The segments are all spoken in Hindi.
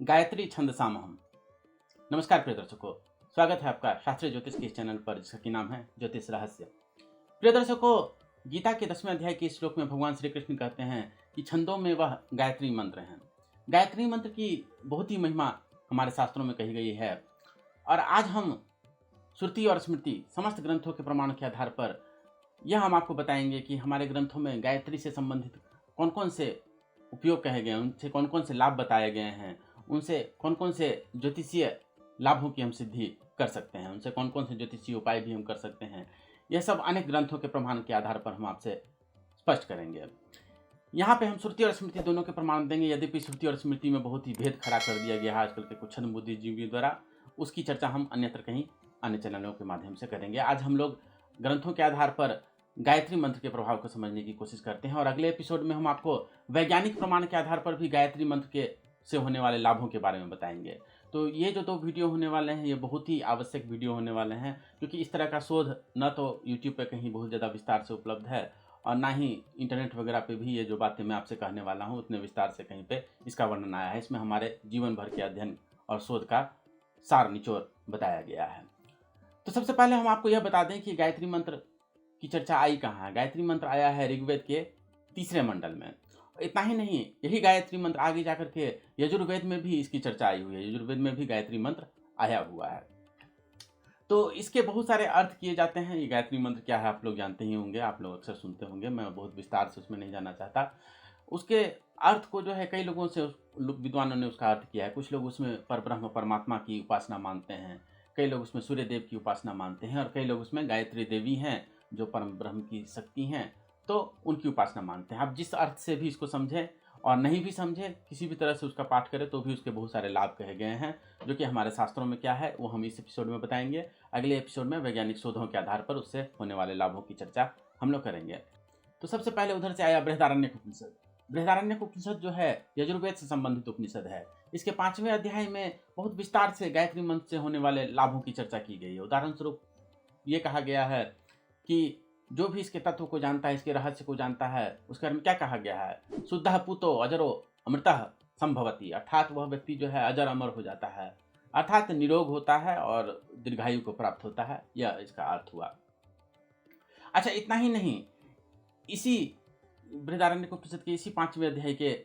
गायत्री छंद सामहम। नमस्कार प्रिय दर्शकों, स्वागत है आपका शास्त्रीय ज्योतिष के इस चैनल पर जिसका की नाम है ज्योतिष रहस्य। प्रिय दर्शकों, गीता के 10वें अध्याय के श्लोक में भगवान श्री कृष्ण कहते हैं कि छंदों में वह गायत्री मंत्र है। गायत्री मंत्र की बहुत ही महिमा हमारे शास्त्रों में कही गई है और आज हम श्रुति और स्मृति समस्त ग्रंथों के प्रमाण के आधार पर यह हम आपको बताएंगे कि हमारे ग्रंथों में गायत्री से संबंधित कौन कौन से उपयोग कहे गए हैं, उनसे कौन कौन से लाभ बताए गए हैं, उनसे कौन कौन से ज्योतिषीय लाभों की हम सिद्धि कर सकते हैं, उनसे कौन कौन से ज्योतिषीय उपाय भी हम कर सकते हैं। यह सब अनेक ग्रंथों के प्रमाण के आधार पर हम आपसे स्पष्ट करेंगे। यहाँ पे हम श्रुति और स्मृति दोनों के प्रमाण देंगे। यद्यपि श्रुति और स्मृति में बहुत ही भेद खड़ा कर दिया गया है आजकल के कुछ छद्म बुद्धिजीवियों द्वारा, उसकी चर्चा हम अन्यत्र कहीं अन्य चैनलों के माध्यम से करेंगे। आज हम लोग ग्रंथों के आधार पर गायत्री मंत्र के प्रभाव को समझने की कोशिश करते हैं और अगले एपिसोड में हम आपको वैज्ञानिक प्रमाण के आधार पर भी गायत्री मंत्र के से होने वाले लाभों के बारे में बताएंगे। तो ये जो 2 वीडियो होने वाले हैं ये बहुत ही आवश्यक वीडियो होने वाले हैं, क्योंकि इस तरह का शोध न तो यूट्यूब पर कहीं बहुत ज़्यादा विस्तार से उपलब्ध है और ना ही इंटरनेट वगैरह पे भी ये जो बातें मैं आपसे कहने वाला हूँ उतने विस्तार से कहीं पे इसका वर्णन आया है। इसमें हमारे जीवन भर के अध्ययन और शोध का सार निचोड़ बताया गया है। तो सबसे पहले हम आपको यह बता दें कि गायत्री मंत्र की चर्चा आई कहाँ है। गायत्री मंत्र आया है ऋग्वेद के 3रे मंडल में। इतना ही नहीं, यही गायत्री मंत्र आगे जाकर के यजुर्वेद में भी इसकी चर्चा आई हुई है। यजुर्वेद में भी गायत्री मंत्र आया हुआ है। तो इसके बहुत सारे अर्थ किए जाते हैं। ये गायत्री मंत्र क्या है आप लोग जानते ही होंगे, आप लोग अक्सर सुनते होंगे, मैं बहुत विस्तार से उसमें नहीं जाना चाहता। उसके अर्थ को जो है कई लोगों से विद्वानों ने उसका अर्थ किया है। कुछ लोग उसमें परब्रह्म परमात्मा की उपासना मानते हैं, कई लोग उसमें सूर्य देव की उपासना मानते हैं और कई लोग उसमें गायत्री देवी हैं जो परम ब्रह्म की शक्ति हैं, तो उनकी उपासना मानते हैं। आप जिस अर्थ से भी इसको समझें और नहीं भी समझें, किसी भी तरह से उसका पाठ करें तो भी उसके बहुत सारे लाभ कहे गए हैं, जो कि हमारे शास्त्रों में क्या है वो हम इस एपिसोड में बताएंगे। अगले एपिसोड में वैज्ञानिक शोधों के आधार पर उससे होने वाले लाभों की चर्चा हम लोग करेंगे। तो सबसे पहले उधर से आया बृहदारण्यक उपनिषद। बृहदारण्यक उपनिषद जो है यजुर्वेद से संबंधित उपनिषद है। इसके 5वें अध्याय में बहुत विस्तार से गायत्री मंत्र से होने वाले लाभों की चर्चा की गई है। उदाहरण स्वरूप ये कहा गया है कि जो भी इसके तत्व को जानता है, इसके रहस्य को जानता है, उसके बारे में क्या कहा गया है, शुद्धः पूतो अजरो अमृतः संभवति, अर्थात वह व्यक्ति जो है अजर अमर हो जाता है, अर्थात निरोग होता है और दीर्घायु को प्राप्त होता है। यह इसका अर्थ हुआ। अच्छा, इतना ही नहीं, इसी बृहदारण्यक उपनिषद के इसी 5वें अध्याय के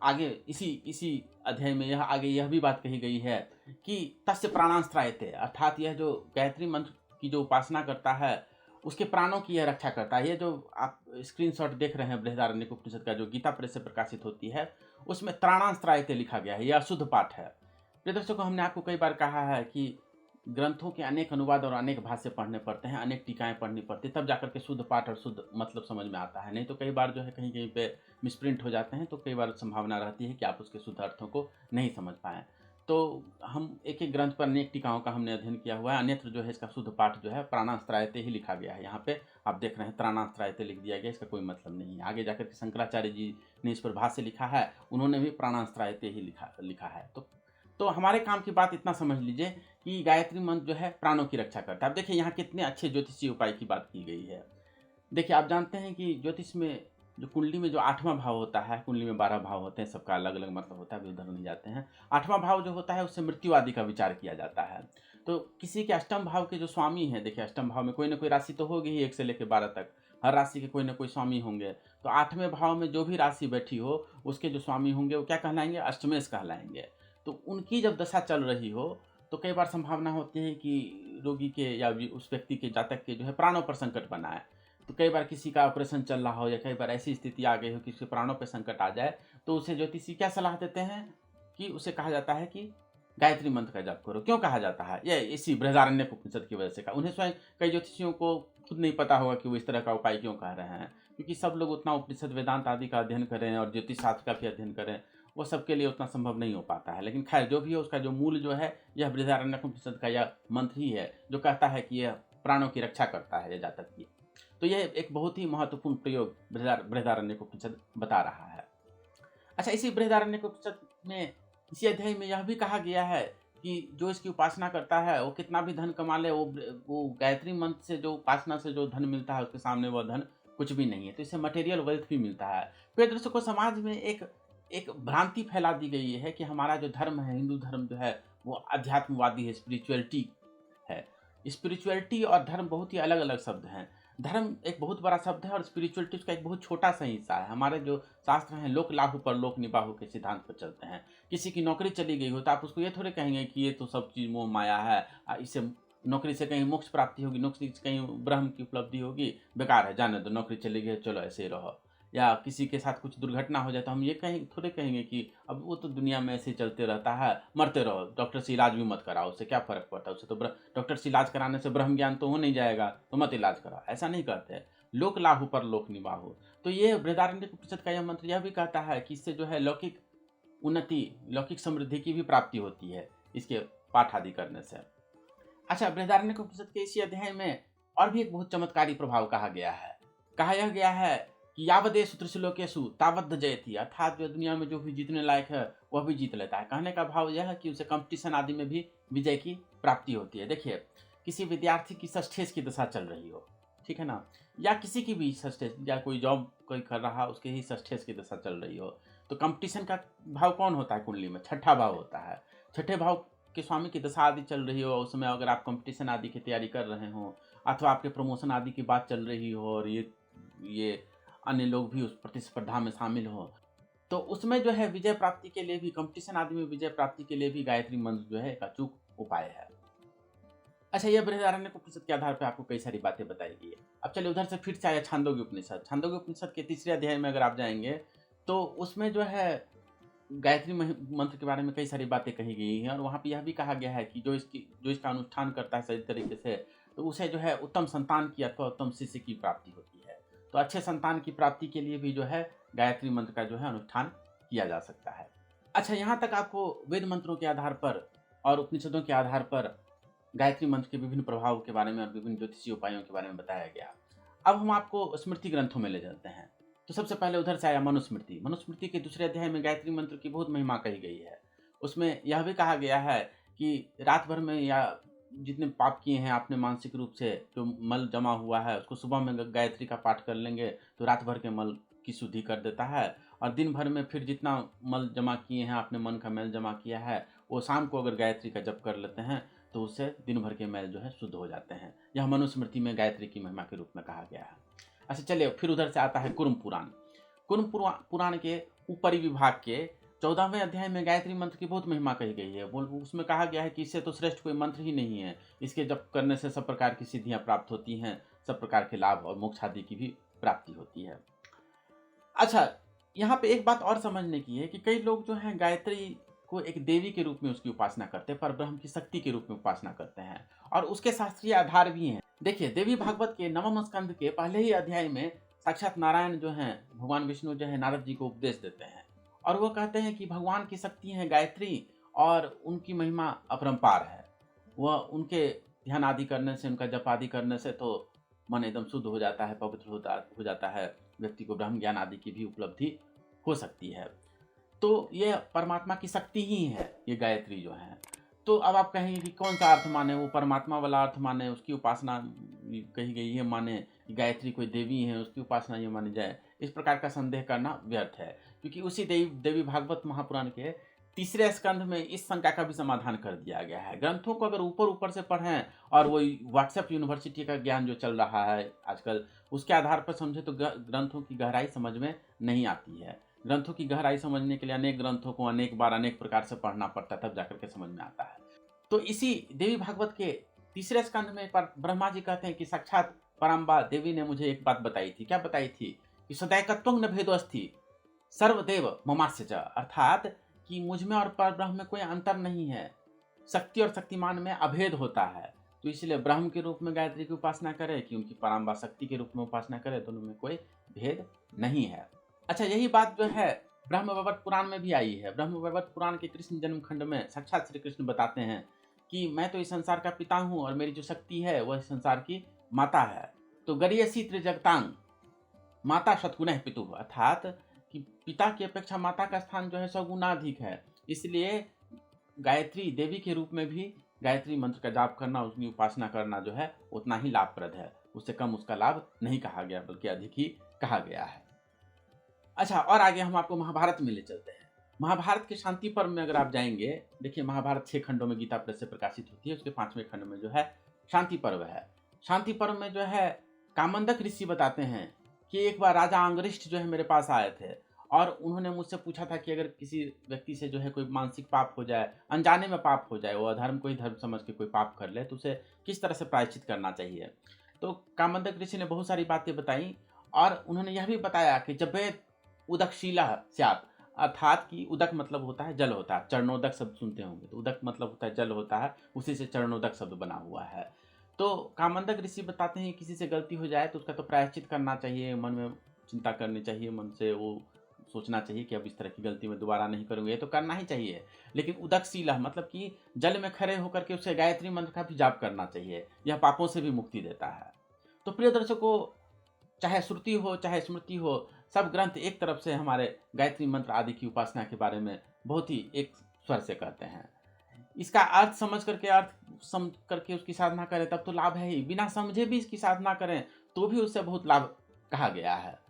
आगे इसी अध्याय में यह भी बात कही गई है कि तस्य प्राणांस्त्रायते, अर्थात यह जो गायत्री मंत्र की जो उपासना करता है उसके प्राणों की यह रक्षा करता है। ये जो आप स्क्रीनशॉट देख रहे हैं बृहदारण्यक उपनिषद का, जो गीता प्रेस से प्रकाशित होती है, उसमें त्राणांस्त्रायते लिखा गया है। यह अशुद्ध पाठ है। प्रिय दर्शकों, हमने आपको कई बार कहा है कि ग्रंथों के अनेक अनुवाद और अनेक भाष्य पढ़ने पड़ते हैं, अनेक टीकाएं पढ़नी पड़ती है, तब जाकर के शुद्ध पाठ और शुद्ध मतलब समझ में आता है। नहीं तो कई बार जो है कहीं कहीं पे मिसप्रिंट हो जाते हैं, तो कई बार संभावना रहती है कि आप उसके शुद्ध अर्थों को नहीं समझ पाएँ। तो हम एक एक ग्रंथ पर अनेक टीकाओं का हमने अध्ययन किया हुआ है। अन्यत्र जो है इसका शुद्ध पाठ जो है प्राणांस्त्रायते ही लिखा गया है। यहाँ पे आप देख रहे हैं त्राणांस्त्रायते लिख दिया गया, इसका कोई मतलब नहीं है। आगे जाकर के शंकराचार्य जी ने इस पर भाष्य लिखा है, उन्होंने भी प्राणांस्त्रायते ही लिखा है। तो हमारे काम की बात इतना समझ लीजिए कि गायत्री मंत्र जो है प्राणों की रक्षा करता है। अब देखिए यहाँ कितने अच्छे ज्योतिषीय उपाय की बात की गई है। देखिए, आप जानते हैं कि ज्योतिष में जो कुंडली में जो 8वां भाव होता है, कुंडली में 12 भाव होते हैं, सबका अलग अलग मतलब होता है, अभी उधर नहीं जाते हैं। 8वां भाव जो होता है उससे मृत्यु आदि का विचार किया जाता है। तो किसी के अष्टम भाव के जो स्वामी हैं, देखिए अष्टम भाव में कोई ना कोई राशि तो होगी ही, 1 से लेकर 12 तक, हर राशि के कोई ना कोई स्वामी होंगे। तो 8वें भाव में जो भी राशि बैठी हो उसके जो स्वामी होंगे वो क्या कहलाएंगे, अष्टमेश कहलाएंगे। तो उनकी जब दशा चल रही हो तो कई बार संभावना होती है कि रोगी के या उस व्यक्ति के जातक के जो है प्राणों पर संकट बनाए। तो कई बार किसी का ऑपरेशन चल रहा हो या कई बार ऐसी स्थिति आ गई हो कि उसके प्राणों पर संकट आ जाए, तो उसे ज्योतिषी क्या सलाह देते हैं कि उसे कहा जाता है कि गायत्री मंत्र का जाप करो। क्यों कहा जाता है? यह इसी बृहदारण्यक उपनिषद की वजह से कहा। उन्हें स्वयं कई ज्योतिषियों को खुद नहीं पता होगा कि वो इस तरह का उपाय क्यों कह रहे हैं, क्योंकि सब लोग उतना उपनिषद वेदांत आदि का अध्ययन करें और ज्योतिष शास्त्र का भी अध्ययन करें, वो सबके लिए उतना संभव नहीं हो पाता है। लेकिन खैर, जो भी है उसका जो मूल जो है यह बृहदारण्यक उपनिषद का यह मंत्र ही है जो कहता है कि यह प्राणों की रक्षा करता है, यह जातक की। तो यह एक बहुत ही महत्वपूर्ण प्रयोग बृहदारण्यक उपनिषद बता रहा है। अच्छा, इसी बृहदारण्यक उपनिषद में इसी अध्याय में यह भी कहा गया है कि जो इसकी उपासना करता है वो कितना भी धन कमा ले, वो गायत्री मंत्र से जो उपासना से जो धन मिलता है उसके सामने वह धन कुछ भी नहीं है। तो इससे मटेरियल वेल्थ भी मिलता है। प्रिय दर्शकों, समाज में एक भ्रांति फैला दी गई है कि हमारा जो धर्म है, हिंदू धर्म जो है वो अध्यात्मवादी है, स्पिरिचुअलिटी है। स्पिरिचुअलिटी और धर्म बहुत ही अलग-अलग शब्द हैं। धर्म एक बहुत बड़ा शब्द है और स्पिरिचुअलिटी उसका एक बहुत छोटा-सा हिस्सा है। हमारे जो शास्त्र हैं, लोक लाहु परलोक निबाहु के सिद्धांत पर चलते हैं। किसी की नौकरी चली गई हो तो आप उसको ये थोड़े कहेंगे कि ये तो सब चीज़ मोह माया है, इससे नौकरी से कहीं मोक्ष प्राप्ति होगी, नौकरी से कहीं ब्रह्म की उपलब्धि होगी, बेकार है, जाने दो, नौकरी चली गई, चलो ऐसे ही रहो। या किसी के साथ कुछ दुर्घटना हो जाए तो हम ये कहें थोड़े कहेंगे कि अब वो तो दुनिया में ऐसे ही चलते रहता है, मरते रहो, डॉक्टर से इलाज भी मत कराओ, उससे क्या फ़र्क पड़ता है, उससे तो डॉक्टर से इलाज कराने से ब्रह्म ज्ञान तो हो नहीं जाएगा, तो मत इलाज कराओ, ऐसा नहीं कहते हैं। लोक लाहु परलोक निबाहु। तो ये बृहदारण्यक उपनिषद का यह मंत्र यह भी कहता है कि इससे जो है लौकिक उन्नति, लौकिक समृद्धि की भी प्राप्ति होती है, इसके पाठ आदि करने से। अच्छा, बृहदारण्यक उपनिषद के इसी अध्याय में और भी एक बहुत चमत्कारी प्रभाव कहा गया है। कहा यह गया है कि यावदेषु त्रिशलोकेषु तावद् जयति, अर्थात जो दुनिया में जो भी जीतने लायक है वह भी जीत लेता है। कहने का भाव यह है कि उसे कंपटीशन आदि में भी विजय की प्राप्ति होती है। देखिए, किसी विद्यार्थी की सस्टेज की दशा चल रही हो, ठीक है ना, या किसी की भी सस्टेज, या कोई जॉब कोई कर रहा उसके ही सस्टेज की दशा चल रही हो, तो कंपटीशन का भाव कौन होता है कुंडली में? छठा भाव होता है। छठे भाव के स्वामी की दशा आदि चल रही हो, उस समय अगर आप कंपटीशन आदि की तैयारी कर रहे हो, अथवा आपके प्रमोशन आदि की बात चल रही हो और ये अन्य लोग भी उस प्रतिस्पर्धा में शामिल हो, तो उसमें जो है विजय प्राप्ति के लिए भी, कंपटीशन आदि में विजय प्राप्ति के लिए भी गायत्री मंत्र जो है एक अचूक उपाय है। अच्छा, ये बृहदारण्यक उपनिषद के आधार पर आपको कई सारी बातें बताई गई है। अब चलिए उधर से फिर से आया छांदोग्य उपनिषद। छांदोग्य उपनिषद के तीसरे अध्याय में अगर आप जाएंगे तो उसमें जो है गायत्री मंत्र के बारे में कई सारी बातें कही गई हैं और वहाँ पे यह भी कहा गया है कि जो इसका अनुष्ठान करता है सही तरीके से, तो उसे जो है उत्तम संतान की अथवा उत्तम शिष्य की प्राप्ति होती है। तो अच्छे संतान की प्राप्ति के लिए भी जो है गायत्री मंत्र का जो है अनुष्ठान किया जा सकता है। अच्छा, यहाँ तक आपको वेद मंत्रों के आधार पर और उपनिषदों के आधार पर गायत्री मंत्र के विभिन्न प्रभाव के बारे में और विभिन्न ज्योतिषीय उपायों के बारे में बताया गया। अब हम आपको स्मृति ग्रंथों में ले जाते हैं। तो सबसे पहले उधर से आया मनुस्मृति। मनुस्मृति के दूसरे अध्याय में गायत्री मंत्र की बहुत महिमा कही गई है। उसमें यह भी कहा गया है कि रात भर में या जितने पाप किए हैं आपने मानसिक रूप से, जो मल जमा हुआ है उसको सुबह में गायत्री का पाठ कर लेंगे तो रात भर के मल की शुद्धि कर देता है, और दिन भर में फिर जितना मल जमा किए हैं आपने, मन का मैल जमा किया है, वो शाम को अगर गायत्री का जप कर लेते हैं तो उससे दिन भर के मैल जो है शुद्ध हो जाते हैं। यह मनुस्मृति में गायत्री की महिमा के रूप में कहा गया है। अच्छा, चलिए फिर उधर से आता है कुर्म पुराण। कुर्म पुराण के ऊपरी विभाग के 14वें अध्याय में गायत्री मंत्र की बहुत महिमा कही गई है। उसमें कहा गया है कि इससे तो श्रेष्ठ कोई मंत्र ही नहीं है, इसके जप करने से सब प्रकार की सिद्धियां प्राप्त होती हैं, सब प्रकार के लाभ और मोक्ष आदि की भी प्राप्ति होती है। अच्छा, यहाँ पे एक बात और समझने की है कि कई लोग जो हैं गायत्री को एक देवी के रूप में उसकी उपासना करते हैं, पर ब्रह्म की शक्ति के रूप में उपासना करते हैं, और उसके शास्त्रीय आधार भी हैं। देखिए, देवी भागवत के 9वें स्कंद के पहले ही अध्याय में साक्षात नारायण जो हैं, भगवान विष्णु जो है नारद जी को उपदेश देते हैं और वो कहते हैं कि भगवान की शक्ति है गायत्री और उनकी महिमा अपरंपार है। वह उनके ध्यान आदि करने से, उनका जप आदि करने से तो मन एकदम शुद्ध हो जाता है, पवित्र हो जाता है, व्यक्ति को ब्रह्म ज्ञान आदि की भी उपलब्धि हो सकती है। तो ये परमात्मा की शक्ति ही है ये गायत्री जो है। तो अब आप कहेंगे कि कौन सा अर्थ माने, वो परमात्मा वाला अर्थ माने, उसकी उपासना कही गई है माने, कि गायत्री कोई देवी है उसकी उपासना ये मानी जाए, इस प्रकार का संदेह करना व्यर्थ है, क्योंकि उसी देवी भागवत महापुराण के तीसरे स्कंध में इस शंका का भी समाधान कर दिया गया है। ग्रंथों को अगर ऊपर ऊपर से पढ़ें और वो व्हाट्सएप यूनिवर्सिटी का ज्ञान जो चल रहा है आजकल, उसके आधार पर समझे तो ग्रंथों की गहराई समझ में नहीं आती है। ग्रंथों की गहराई समझने के लिए अनेक ग्रंथों को अनेक बार अनेक प्रकार से पढ़ना पड़ता है, तब जाकर के समझ में आता है। तो इसी देवी भागवत के तीसरे स्कंध में एक बार ब्रह्मा जी कहते हैं कि साक्षात परम्बा देवी ने मुझे एक बात बताई थी। क्या बताई थी? कि सदैकत्वं न भेदोऽस्ति सर्वदेव ममास्य च, अर्थात कि मुझ में और पर ब्रह्म में कोई अंतर नहीं है, शक्ति और शक्तिमान में अभेद होता है। तो इसलिए ब्रह्म के रूप में गायत्री की उपासना करे कि उनकी परम्बा शक्ति के रूप में उपासना करे, दोनों में कोई भेद नहीं है। अच्छा, यही बात जो है ब्रह्मवैवर्त पुराण में भी आई है। ब्रह्मवैवर्त पुराण के कृष्ण जन्म खंड में साक्षात श्री कृष्ण बताते हैं कि मैं तो इस संसार का पिता हूँ और मेरी जो शक्ति है वह इस संसार की माता है। तो गरीयसी त्रिजगतांग माता शतगुणः पितुः, अर्थात कि पिता की अपेक्षा माता का स्थान जो है 100 गुना अधिक है। इसलिए गायत्री देवी के रूप में भी गायत्री मंत्र का जाप करना, उसकी उपासना करना जो है उतना ही लाभप्रद है, उससे कम उसका लाभ नहीं कहा गया बल्कि अधिक ही कहा गया है। अच्छा, और आगे हम आपको महाभारत में ले चलते हैं। महाभारत के शांति पर्व में अगर आप जाएंगे, देखिए महाभारत 6 खंडों में गीता प्रेस से प्रकाशित होती है, उसके 5वें खंड में जो है शांति पर्व है। शांति पर्व में जो है कामंदक ऋषि बताते हैं कि एक बार राजा अंगरिष्ठ जो है मेरे पास आए थे और उन्होंने मुझसे पूछा था कि अगर किसी व्यक्ति से जो है कोई मानसिक पाप हो जाए, अनजाने में पाप हो जाए, वो अधर्म को ही धर्म समझ के कोई पाप कर ले, तो उसे किस तरह से प्रायश्चित करना चाहिए। तो कामंदक ऋषि ने बहुत सारी बातें बताई और उन्होंने यह भी बताया कि जब वे उदकशीला स्यात्, अर्थात कि उदक मतलब होता है जल होता है, चरणोदक शब्द सुनते होंगे, तो उदक मतलब होता है जल होता है, उसी से चरणोदक शब्द बना हुआ है। तो कामंदक ऋषि बताते हैं किसी से गलती हो जाए तो उसका तो प्रायश्चित करना चाहिए, मन में चिंता करनी चाहिए, मन से वो सोचना चाहिए कि अब इस तरह की गलती मैं दोबारा नहीं करूँगा, ये तो करना ही चाहिए। लेकिन उदकशीला मतलब कि जल में खड़े होकर के उसे गायत्री मंत्र का भी जाप करना चाहिए, यह पापों से भी मुक्ति देता है। तो प्रिय दर्शकों, चाहे श्रुति हो चाहे स्मृति हो, सब ग्रंथ एक तरफ से हमारे गायत्री मंत्र आदि की उपासना के बारे में बहुत ही एक स्वर से कहते हैं। इसका अर्थ समझ करके उसकी साधना करें तब तो लाभ है ही, बिना समझे भी इसकी साधना करें तो भी उससे बहुत लाभ कहा गया है।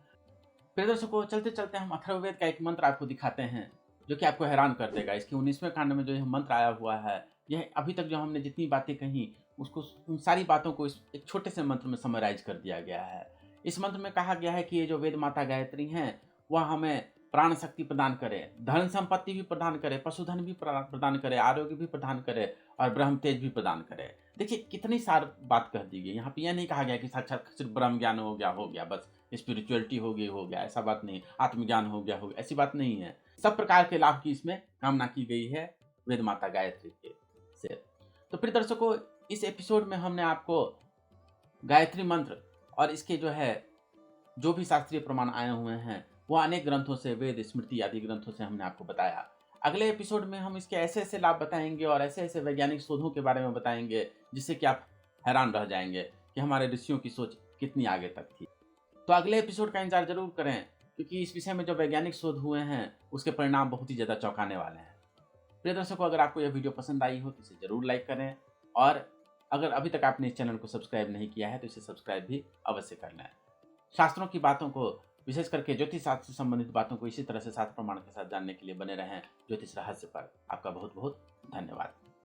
प्रिय दर्शकों, चलते चलते हम अथर्ववेद का एक मंत्र आपको दिखाते हैं जो कि आपको हैरान कर देगा। इसके 19वें कांड में जो यह मंत्र आया हुआ है, यह अभी तक जो हमने जितनी बातें कही उसको, उन सारी बातों को इस एक छोटे से मंत्र में समराइज कर दिया गया है। इस मंत्र में कहा गया है कि ये जो वेद माता गायत्री हैं वह हमें प्राण शक्ति प्रदान करे, धन संपत्ति भी प्रदान करे, पशुधन भी प्रदान करे, आरोग्य भी प्रदान करे और ब्रह्म तेज भी प्रदान करे। देखिए कितनी सारी बात कह दी गई। यहाँ पे यह नहीं कहा गया कि साक्षात सिर्फ ब्रह्म ज्ञान हो गया बस, स्पिरिचुअलिटी हो गया, ऐसा बात नहीं। आत्मज्ञान हो गया, ऐसी बात नहीं है। सब प्रकार के लाभ की इसमें कामना की गई है वेद माता गायत्री के से। तो प्रिय दर्शकों, इस एपिसोड में हमने आपको गायत्री मंत्र और इसके जो भी शास्त्रीय प्रमाण आए हुए हैं वह अनेक ग्रंथों से, वेद स्मृति आदि ग्रंथों से हमने आपको बताया। अगले एपिसोड में हम इसके ऐसे ऐसे लाभ बताएंगे और ऐसे ऐसे वैज्ञानिक शोधों के बारे में बताएंगे जिससे कि आप हैरान रह जाएंगे कि हमारे ऋषियों की सोच कितनी आगे तक थी। तो अगले एपिसोड का इंतजार जरूर करें, क्योंकि इस विषय में जो वैज्ञानिक शोध हुए हैं उसके परिणाम बहुत ही ज़्यादा चौंकाने वाले हैं। प्रिय दर्शकों, अगर आपको यह वीडियो पसंद आई हो तो इसे जरूर लाइक करें और अगर अभी तक आपने इस चैनल को सब्सक्राइब नहीं किया है तो इसे सब्सक्राइब भी अवश्य कर लें। शास्त्रों की बातों को, विशेष करके ज्योतिष शास्त्र से संबंधित बातों को इसी तरह से शास्त्र प्रमाण के साथ जानने के लिए बने रहें ज्योतिष रहस्य पर। आपका बहुत बहुत धन्यवाद।